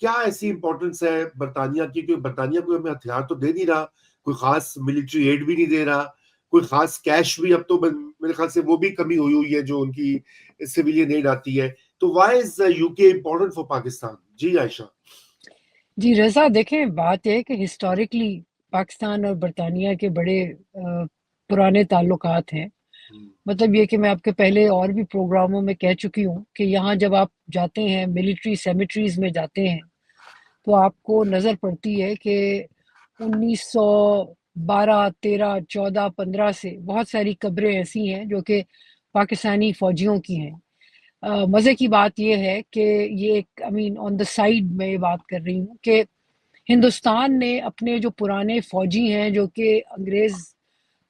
کیا ایسی امپورٹنس ہے برطانیہ کی؟ کیونکہ برطانیہ کوئی ہمیں ہتھیار تو دے نہیں رہا، کوئی خاص ملٹری ایڈ بھی نہیں دے رہا، کوئی خاص کیش بھی، اب تو میرے خیال سے وہ بھی کمی ہوئی ہے جو ان کی سویلین ایڈ آتی ہے. تو وائی از یو کے امپورٹنٹ فار پاکستان؟ جی عائشہ. جی رضا، دیکھیں بات ہے کہ ہسٹوریکلی پاکستان اور برطانیہ کے بڑے پرانے تعلقات ہیں. مطلب یہ کہ میں آپ کے پہلے اور بھی پروگراموں میں کہہ چکی ہوں کہ یہاں جب آپ جاتے ہیں ملٹری سیمیٹریز میں جاتے ہیں تو آپ کو نظر پڑتی ہے کہ 1912 13 14 15 سے بہت ساری قبریں ایسی ہیں جو کہ پاکستانی فوجیوں کی ہیں. مزے کی بات یہ ہے کہ یہ ایک آن دا سائڈ میں یہ بات کر رہی ہوں کہ ہندوستان نے اپنے جو پرانے فوجی ہیں جو کہ انگریز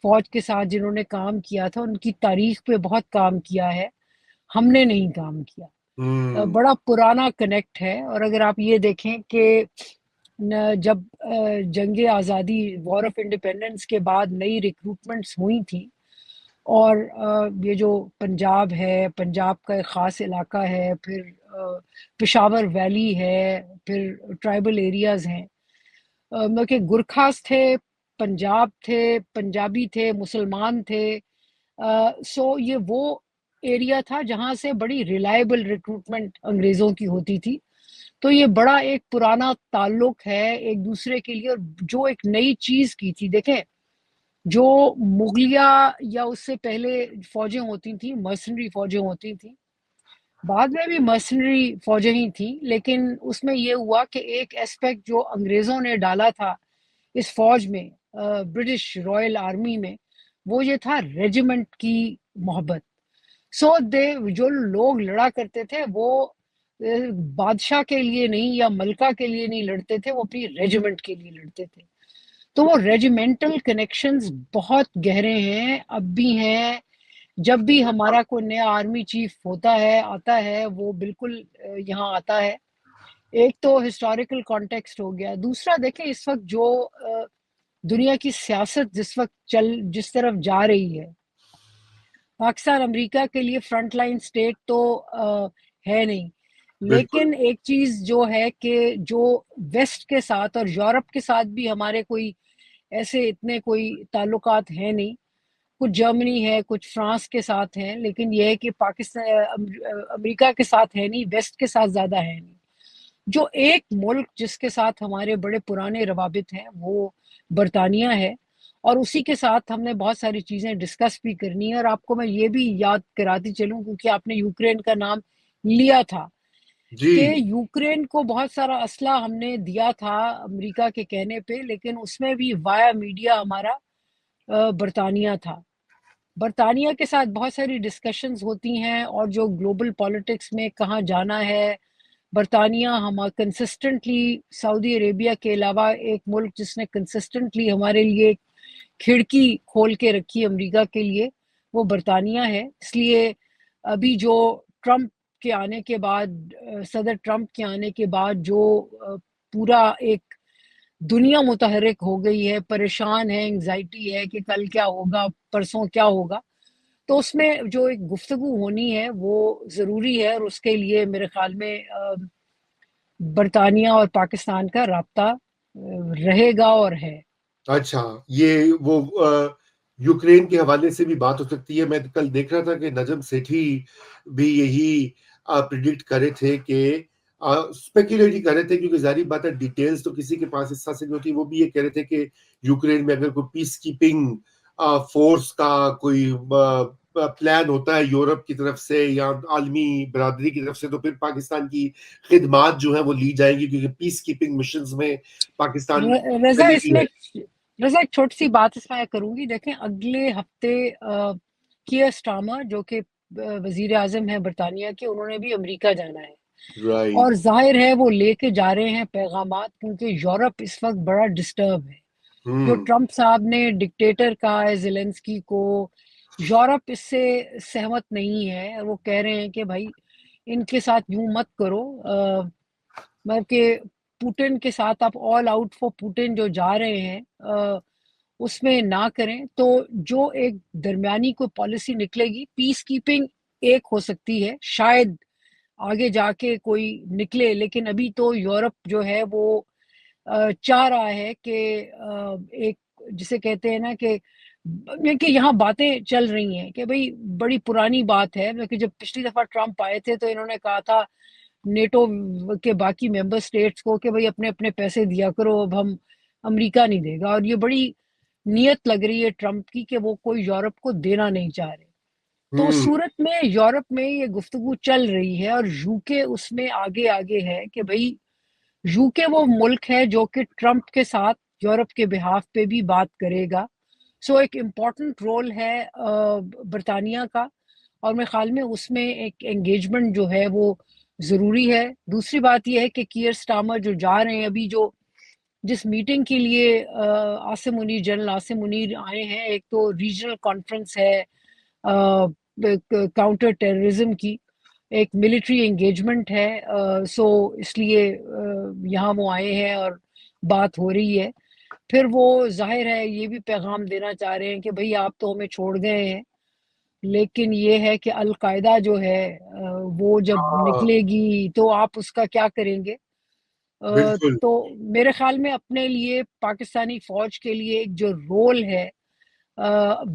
فوج کے ساتھ جنہوں نے کام کیا تھا، ان کی تاریخ پہ بہت کام کیا ہے. ہم نے نہیں کام کیا. بڑا پرانا کنیکٹ ہے. اور اگر آپ یہ دیکھیں کہ جب جنگ آزادی وار آف انڈیپینڈنس کے بعد نئی ریکروٹمنٹس ہوئی تھیں، اور یہ جو پنجاب ہے، پنجاب کا ایک خاص علاقہ ہے، پھر پشاور ویلی ہے، پھر ٹرائبل ایریاز ہیں، مطلب کہ گورکھاس تھے، پنجاب تھے، پنجابی تھے، مسلمان تھے. سو یہ وہ ایریا تھا جہاں سے بڑی ریلائبل ریکروٹمنٹ انگریزوں کی ہوتی تھی. تو یہ بڑا ایک پرانا تعلق ہے ایک دوسرے کے لیے. اور جو ایک نئی چیز کی تھی، دیکھیں جو مغلیہ یا اس سے پہلے فوجیں ہوتی تھیں، مرسنری فوجیں ہوتی تھیں، بعد میں بھی مرسنری فوجیں ہی تھیں، لیکن اس میں یہ ہوا کہ ایک اسپیکٹ جو انگریزوں نے ڈالا تھا اس فوج میں، برٹش رائل آرمی میں، وہ یہ تھا ریجیمنٹ کی محبت. سو جو لوگ لڑا کرتے تھے وہ بادشاہ کے لیے نہیں یا ملکہ کے لیے نہیں لڑتے تھے، وہ اپنی ریجیمنٹ کے لیے لڑتے تھے. تو وہ ریجیمنٹل کنیکشنز بہت گہرے ہیں، اب بھی ہیں. جب بھی ہمارا کوئی نیا آرمی چیف ہوتا ہے، آتا ہے، وہ بالکل یہاں آتا ہے. ایک تو ہسٹوریکل کانٹیکسٹ ہو گیا. دوسرا دیکھیں اس وقت جو دنیا کی سیاست جس طرف جا رہی ہے، پاکستان امریکہ کے لیے فرنٹ لائن سٹیٹ تو ہے نہیں، بالکل. لیکن ایک چیز جو ہے کہ جو ویسٹ کے ساتھ اور یورپ کے ساتھ بھی ہمارے کوئی ایسے اتنے کوئی تعلقات ہیں نہیں. کچھ جرمنی ہے، کچھ فرانس کے ساتھ ہیں، لیکن یہ ہے کہ پاکستان امریکہ کے ساتھ ہے نہیں، ویسٹ کے ساتھ زیادہ ہے نہیں. جو ایک ملک جس کے ساتھ ہمارے بڑے پرانے روابط ہیں وہ برطانیہ ہے. اور اسی کے ساتھ ہم نے بہت ساری چیزیں ڈسکس بھی کرنی ہے. اور آپ کو میں یہ بھی یاد کراتی چلوں کیونکہ آپ نے یوکرین کا نام لیا تھا، جی. کہ یوکرین کو بہت سارا اسلحہ ہم نے دیا تھا امریکہ کے کہنے پہ، لیکن اس میں بھی وایا میڈیا ہمارا برطانیہ تھا. برطانیہ کے ساتھ بہت ساری ڈسکشنز ہوتی ہیں، اور جو گلوبل پالیٹکس میں کہاں جانا ہے، برطانیہ کنسسٹنٹلی سعودی عربیہ کے علاوہ ایک ملک جس نے کنسسٹنٹلی ہمارے لیے کھڑکی کھول کے رکھی امریکہ کے لیے، وہ برطانیہ ہے. اس لیے ابھی جو ٹرمپ کے آنے کے بعد، صدر ٹرمپ کے آنے کے بعد جو پورا ایک دنیا متحرک ہو گئی ہے، پریشان ہے، انگزائٹی ہے کہ کل کیا ہوگا، پرسوں کیا ہوگا، تو اس میں جو ایک گفتگو ہونی ہے وہ ضروری ہے. اور اس کے لیے میرے خیال میں برطانیہ اور پاکستان کا رابطہ رہے گا اور ہے. اچھا، یہ وہ یوکرین کے حوالے سے بھی بات ہو سکتی ہے. میں کل دیکھ رہا تھا کہ نجم سیٹھی بھی یہی پریڈکٹ کرے تھے کہ اسپیکولیٹ ہی کر رہے تھے، کیونکہ ظاہری بات ہے ڈیٹیلز تو کسی کے پاس اس طرح سے نہیں ہوتی. وہ بھی یہ کہہ رہے تھے کہ یوکرین میں اگر کوئی پیس کیپنگ فورس کا کوئی پلان ہوتا ہے یورپ کی طرف سے یا عالمی برادری کی طرف سے، تو پھر پاکستان کی خدمات جو ہیں وہ لی جائیں گی، کیونکہ پیس کیپنگ مشنز میں پاکستان رضا پہلے اس بھی میں ہے. رضا ایک چھوٹی سی بات اس میں کروں گی. دیکھیں اگلے ہفتے کیئر سٹارمر جو کہ وزیر اعظم ہیں برطانیہ کے، انہوں نے بھی امریکہ جانا ہے. اور رائٹ. ظاہر ہے وہ لے کے جا رہے ہیں پیغامات، کیونکہ یورپ اس وقت بڑا ڈسٹرب ہے. جو ٹرمپ صاحب نے ڈکٹیٹر کہا ہے زیلنسکی کو، یورپ اس سے سہمت نہیں ہے. اور وہ کہہ رہے ہیں کہ بھائی ان کے ساتھ یوں مت کرو، مطلب کہ پوٹن کے ساتھ آپ آل آؤٹ فور پوٹن جو جا رہے ہیں اس میں نہ کریں. تو جو ایک درمیانی کوئی پالیسی نکلے گی، پیس کیپنگ ایک ہو سکتی ہے شاید آگے جا کے کوئی نکلے، لیکن ابھی تو یورپ جو ہے وہ چاہ رہا ہے کہ ایک جسے کہتے ہیں نا کہ یہاں باتیں چل رہی ہیں کہ بھئی بڑی پرانی بات ہے کہ جب پچھلی دفعہ ٹرمپ آئے تھے تو انہوں نے کہا تھا نیٹو کے باقی ممبر سٹیٹس کو کہ بھئی اپنے اپنے پیسے دیا کرو، اب ہم امریکہ نہیں دے گا، اور یہ بڑی نیت لگ رہی ہے ٹرمپ کی کہ وہ کوئی یورپ کو دینا نہیں چاہ رہے. تو اس صورت میں یورپ میں یہ گفتگو چل رہی ہے، اور یو کے اس میں آگے آگے ہے کہ بھئی یو کے وہ ملک ہے جو کہ ٹرمپ کے ساتھ یورپ کے بہاف پہ بھی بات کرے گا. سو ایک امپورٹنٹ رول ہے برطانیہ کا، اور میرے خیال میں اس میں ایک انگیجمنٹ جو ہے وہ ضروری ہے. دوسری بات یہ ہے کہ کیئر سٹارمر جو جا رہے ہیں ابھی، جو جس میٹنگ کے لیے عاصم منیر جنرل عاصم منیر آئے ہیں، ایک تو ریجنل کانفرنس ہے کاؤنٹر ٹیررزم کی، ایک ملٹری انگیجمنٹ ہے، سو اس لیے یہاں وہ آئے ہیں اور بات ہو رہی ہے. پھر وہ ظاہر ہے یہ بھی پیغام دینا چاہ رہے ہیں کہ بھئی آپ تو ہمیں چھوڑ گئے ہیں، لیکن یہ ہے کہ القاعدہ جو ہے وہ جب نکلے گی تو آپ اس کا کیا کریں گے. بالکل. تو میرے خیال میں اپنے لیے پاکستانی فوج کے لیے ایک جو رول ہے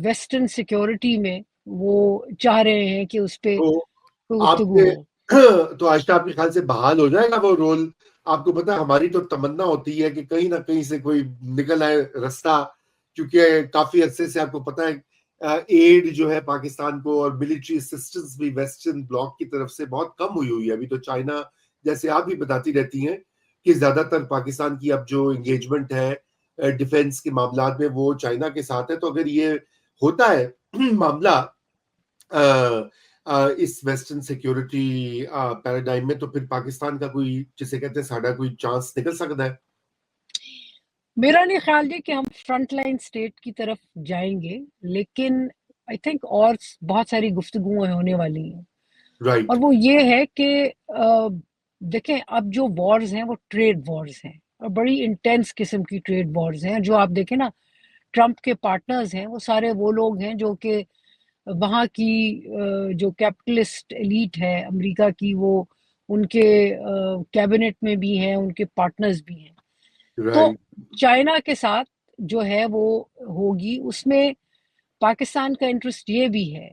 ویسٹرن سیکیورٹی میں، وہ چاہ رہے ہیں کہ اس پہ تو آپ گفتگو کے ہو. تو آشنا آپ کے خیال سے بحال ہو جائے گا وہ رول؟ آپ کو پتا ہماری تو تمنا ہوتی ہے کہ کہیں نہ کہیں سے کوئی نکل آئے رستہ، کیونکہ کافی عرصے سے آپ کو پتا ہے ایڈ جو ہے پاکستان کو اور ملٹری اسسٹنس بھی ویسٹرن بلاک کی طرف سے بہت کم ہوئی ہے. ابھی تو چائنا، جیسے آپ بھی بتاتی رہتی ہیں کہ زیادہ تر پاکستان کی اب جو انگیجمنٹ ہے ڈیفنس کے معاملات میں وہ چائنا کے ساتھ ہے. تو اگر یہ ہوتا ہے معاملہ اس ویسٹرن سیکیورٹی پیراڈائم میں، تو پھر پاکستان کا کوئی جسے کہتے ہیں ساڑھا کوئی چانس نکل سکتا ہے. میرا نہیں خیال ہے کہ ہم فرنٹ لائن سٹیٹ کی طرف جائیں گے، لیکن آئی تھنک اور بہت ساری گفتگویں ہونے والی ہیں. رائٹ. اور وہ یہ ہے کہ دیکھیں اب جو وارز ہیں وہ ٹریڈ وارز ہیں، اور بڑی انٹینس قسم کی ٹریڈ وارز ہیں. جو آپ دیکھیں نا ٹرمپ کے پارٹنرز ہیں وہ سارے وہ لوگ ہیں جو کہ وہاں کی جو کیپٹلسٹ ایلیٹ ہے امریکہ کی، وہ ان کے کیبنٹ میں بھی ہیں، ان کے پارٹنرز بھی ہیں. تو رائٹ. چائنا کے ساتھ جو ہے وہ ہوگی، اس میں پاکستان کا انٹرسٹ یہ بھی ہے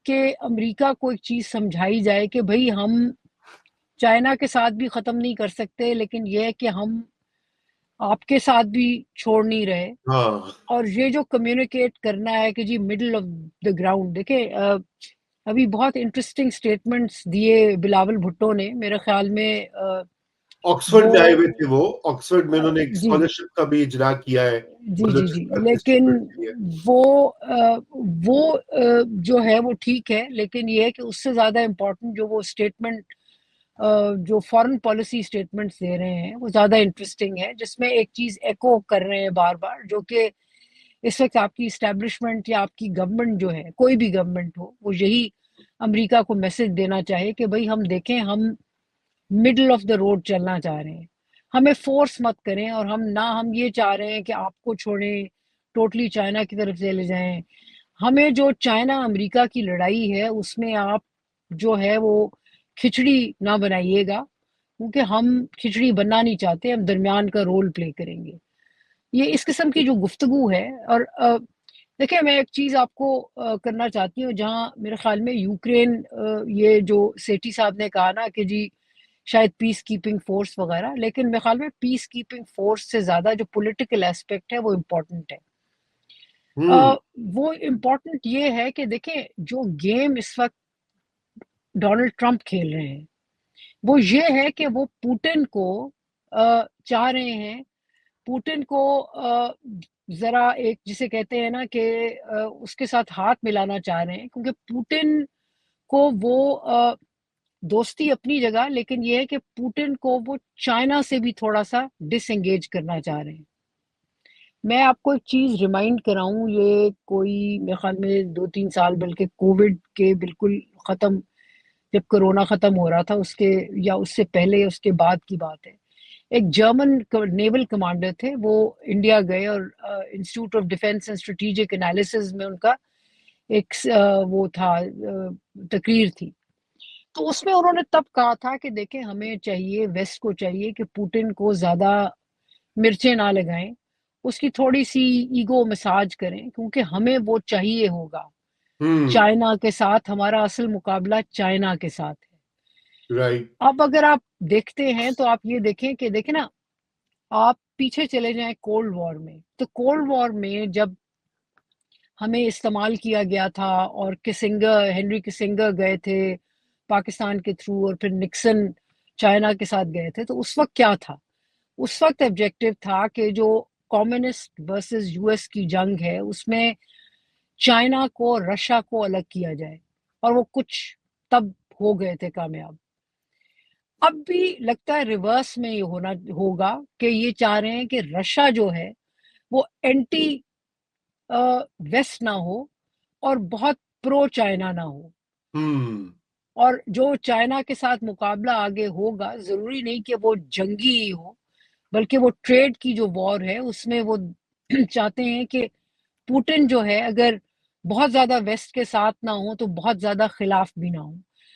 کہ امریکہ کو ایک چیز سمجھائی جائے کہ بھئی ہم چائنا کے ساتھ بھی ختم نہیں کر سکتے، لیکن یہ ہے کہ ہم آپ کے ساتھ بھی چھوڑ نہیں رہے. ہاں. اور یہ جو کمیونیکیٹ کرنا ہے کہ جی مڈل آف دا گراؤنڈ، دیکھیں ابھی بہت انٹرسٹنگ سٹیٹمنٹس دیے بلاول بھٹو نے، میرے خیال میں آکسفورڈ وہ میں آئے ہوئے تھے، وہ آکسفورڈ میں انہوں نے ایک جی اسکالرشپ کا بھی اجرا کیا ہے جی جی جی بلوچستان کے لیکن اسٹوڈنٹ کے لیے. وہ جو ہے وہ ٹھیک ہے، لیکن یہ ہے کہ اس سے زیادہ امپورٹنٹ جو وہ اسٹیٹمنٹ جو فارن پالیسی اسٹیٹمنٹس دے رہے ہیں وہ زیادہ انٹرسٹنگ ہے، جس میں ایک چیز ایکو کر رہے ہیں بار بار، جو کہ اس وقت آپ کی اسٹیبلشمنٹ یا آپ کی گورنمنٹ جو ہے، کوئی بھی گورنمنٹ ہو، وہ یہی امریکہ کو میسج دینا چاہے کہ بھئی ہم دیکھیں، ہم مڈل آف دا روڈ چلنا چاہ رہے ہیں، ہمیں فورس مت کریں، اور ہم یہ چاہ رہے ہیں کہ آپ کو چھوڑیں، ٹوٹلی چائنا کی طرف سے لے جائیں. ہمیں جو چائنا امریکہ کی لڑائی ہے اس میں آپ جو ہے وہ کھچڑی نہ بنائیے گا، کیونکہ ہم کھچڑی بننا نہیں چاہتے، ہم درمیان کا رول پلے کریں گے. یہ اس قسم کی جو گفتگو ہے. اور دیکھیں میں ایک چیز آپ کو کرنا چاہتی ہوں، جہاں میرے خیال میں یوکرین، یہ جو سیٹھی صاحب نے کہا نا کہ جی شاید پیس کیپنگ فورس وغیرہ، لیکن میرے خیال میں پیس کیپنگ فورس سے زیادہ جو پولیٹیکل ایسپیکٹ ہے وہ امپورٹنٹ ہے. وہ امپورٹنٹ یہ ہے کہ دیکھیں جو گیم اس وقت ڈونلڈ ٹرمپ کھیل رہے ہیں وہ یہ ہے کہ وہ پوٹن کو چاہ رہے ہیں، پوٹن کو ذرا ایک جسے کہتے ہیں نا کہ اس کے ساتھ ہاتھ ملانا چاہ رہے ہیں، کیونکہ پوٹن کو وہ دوستی اپنی جگہ، لیکن یہ ہے کہ پوٹن کو وہ چائنا سے بھی تھوڑا سا ڈس انگیج کرنا چاہ رہے ہیں. میں آپ کو ایک چیز ریمائنڈ کراؤں، یہ کوئی میرے خیال میں 2-3 سال بلکہ کووڈ کے بالکل ختم، جب کرونا ختم ہو رہا تھا اس کے یا اس سے پہلے اس کے بعد کی بات ہے. ایک جرمن نیول کمانڈر تھے، وہ انڈیا گئے اور institute of defence and strategic analysis میں ان کا ایک وہ تھا تقریر تھی. تو اس میں انہوں نے تب کہا تھا کہ دیکھیں ہمیں چاہیے، ویسٹ کو چاہیے کہ پوٹن کو زیادہ مرچیں نہ لگائیں، اس کی تھوڑی سی ایگو مساج کریں، کیونکہ ہمیں وہ چاہیے ہوگا۔ چائنا کے ساتھ ہمارا اصل مقابلہ چائنا کے ساتھ ہے۔ رائٹ اب اگر آپ دیکھتے ہیں تو آپ یہ دیکھیں کہ دیکھیں نا، آپ پیچھے چلے جائیں کولڈ وار میں، تو کولڈ وار میں جب ہمیں استعمال کیا گیا تھا اور ہنری کسنگر گئے تھے پاکستان کے تھرو، اور پھر نکسن چائنا کے ساتھ گئے تھے، تو اس وقت کیا تھا؟ اس وقت آبجیکٹو تھا کہ جو کمیونسٹ ورسز یو ایس کی جنگ ہے، اس میں چائنا کو رشیا کو الگ کیا جائے، اور وہ کچھ تب ہو گئے تھے کامیاب۔ اب بھی لگتا ہے ریورس میں یہ ہوگا کہ یہ چاہ رہے ہیں کہ رشیا جو ہے وہ اینٹی ویسٹ نہ ہو اور بہت پرو چائنا نہ ہو، اور جو چائنا کے ساتھ مقابلہ آگے ہوگا ضروری نہیں کہ وہ جنگی ہی ہو، بلکہ وہ ٹریڈ کی جو وار ہے اس میں وہ چاہتے ہیں کہ پوٹن جو ہے اگر بہت زیادہ ویسٹ کے ساتھ نہ ہو تو بہت زیادہ خلاف بھی نہ ہو۔